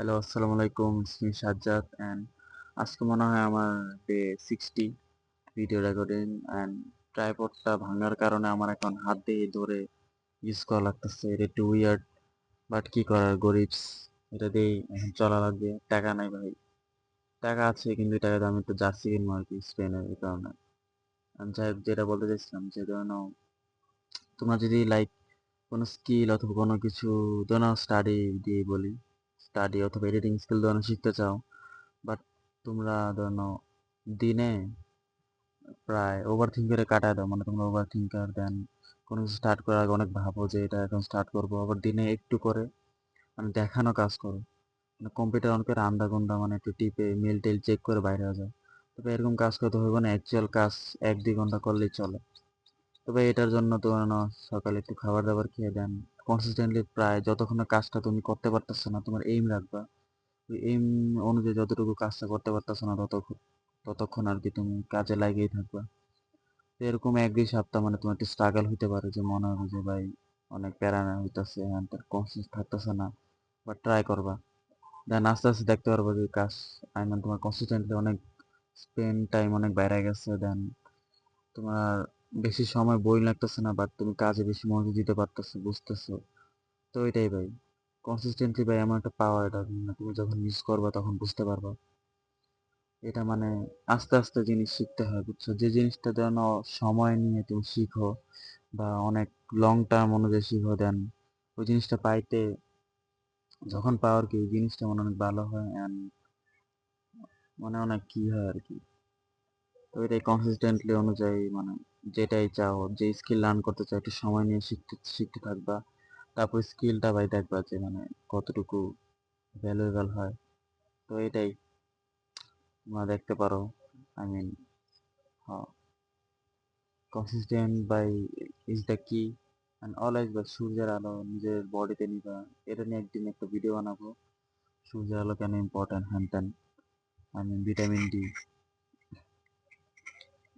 Hello, আসসালামু আলাইকুম। ইসমি Sajjad and আজকে মনে হয় আমার ডে 60 ভিডিও রেকর্ডিং অ্যান্ড ট্রাইপডটা ভাঙার কারণে আমার এখন হাত দিয়ে ধরে ইউজ করা লাগতেছে। এটা একটু উইয়ার্ড বাট কি করার গরিবস, এটা দিয়েই এখন চলা লাগবে। টাকা নাই ভাই, টাকা আছে কিন্তু এই টাকা দিয়ে আমি একটু জার্সি কিনবো আর কি স্পেনের, এই কারণে। যাই হোক, যেটা বলতে চাইছিলাম যে ধরো তোমরা যদি লাইক কোনো স্কিল অথবা কোনো কিছু ধরো স্টাডি দিয়ে বলি, স্টাডি অথবা এডিটিং স্কিল ধরো শিখতে চাও, বাট তোমরা ধরো দিনে প্রায় ওভার থিঙ্কারে কাটায় দাও, মানে তোমরা ওভার থিঙ্কার দেন কোনো কিছু স্টার্ট করার আগে অনেক ভাবো যে এটা এখন স্টার্ট করবো, আবার দিনে একটু করে মানে দেখানো কাজ করো, মানে কম্পিউটার অন করে আন্দা গুন্দা মানে একটু টিপে মেল টেল চেক করে বাইরে হয়ে যায়। তবে এরকম কাজ করতে হবে না, অ্যাকচুয়াল কাজ 1-2 ঘন্টা করলেই চলে। তবে এটার জন্য তোমার সকালে একটু খাবার দাবার খেয়ে দেন কনসিস্টেন্টলি প্রায় যতক্ষণ না কাজটা তুমি করতে পারতেছো না, তোমার এইম রাখবা। ওই এইম অনুযায়ী যতটুকু কাজটা করতে পারতেছো না ততক্ষণ ততক্ষণ আর কি তুমি কাজে লাগিয়েই থাকবা। তো এরকম 1-2 সপ্তাহ মানে তোমার একটু স্ট্রাগল হইতে পারে, যে মনে হবে যে ভাই অনেক প্যারা না হইতাছে, কনসিস্ট থাকতেছে না, বা ট্রাই করবা। দেন আস্তে আস্তে দেখতে পারবো যে কাজ মানে তোমার কনসিস্টেন্টলি অনেক স্পেন্ড টাইম অনেক বাইরে গেছে। দেন তোমার বেশি সময় বোরিং লাগতেছে না, বাট তুমি কাজে বেশি মনোযোগ দিতে পারতেছো, বুঝতেছো। তো এটাই ভাই, কনসিস্টেন্টলি ভাই এমন একটা পাওয়ার, এটা মানে তুমি যখন মিস করবা তখন বুঝতে পারবা। এটা মানে আস্তে আস্তে জিনিস শিখতে হয়, বুঝছো। যে জিনিসটা যেন সময় নিয়ে তুমি শিখো বা অনেক লং টার্ম অনুযায়ী শিখো, দেন ওই জিনিসটা পাইতে যখন পাওয়ার কি ওই জিনিসটা মনে অনেক ভালো হয় অ্যান্ড মানে অনেক কি হয় আর কি। তো এটাই কনসিস্টেন্টলি অনুযায়ী মানে যেটাই চাও, যে স্কিল লার্ন করতে চাও একটু সময় নিয়ে শিখতে শিখতে থাকবা। তারপর স্কিলটা ভাই দেখবা যে মানে কতটুকু ভ্যালুয়েবল হয়। তো এটাই তোমরা দেখতে পারো। আই মিন, হ্যাঁ, কনসিস্টেন্ট বাই ইজ দ্য কি অ্যান্ড অলওয়েজ বাই সূর্যের আলো নিজের বডিতে নিবা। এটা নিয়ে একদিন একটা ভিডিও বানাবো, সূর্যের আলো কেন ইম্পর্টেন্ট, হ্যান ত্যান, আই মিন ভিটামিন ডি।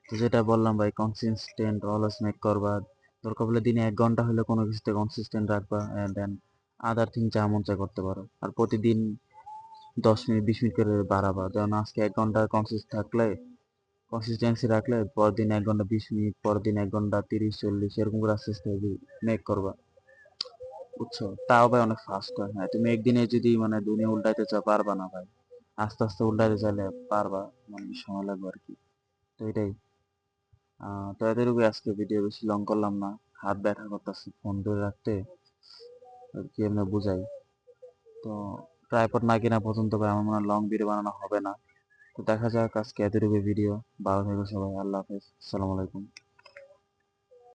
তো যেটা বললাম ভাই, কনসিস্টেন্ট অলওয়েজ মেক করবা। দরকার হলে দিনে 1 ঘন্টা হলে কোনো কিছুতে কনসিস্টেন্ট রাখবা, অ্যান্ড দেন আদার থিং যা মন চায় করতে পারো। আর প্রতিদিন 10 মিনিট 20 মিনিট করে বাড়াবা, যেমন আজকে 1 ঘন্টা কনসিস্টেন্সি রাখলে পরের দিন 1 ঘন্টা 20 মিনিট, পরের দিন 1 ঘন্টা 30-40, এরকম করে আস্তে আস্তে মেক করবা, বুঝছো। তাও ভাই অনেক ফাস্ট হয়। হ্যাঁ, তুমি একদিনে যদি মানে দুনিয়া উল্টাইতে চাও পারবা না ভাই, আস্তে আস্তে উল্টাইতে চাইলে পারবা, মানে সময় লাগবে আর কি। তো এটাই। তো এতটুকু আজকে, ভিডিও বেশি লং করলাম না, হাত ব্যথা করতেছে ফোন ধরে রাখতে, আর কি এমনি বুঝাই। তো ট্রাইপড না কেনা পর্যন্ত ভাই আমার মনে হয় লং ভিডিও বানানো হবে না। তো দেখা যাক, আজকে এতটুকু ভিডিও। ভালো থেকো সবাই, আল্লাহ হাফেজ, আসসালামু আলাইকুম।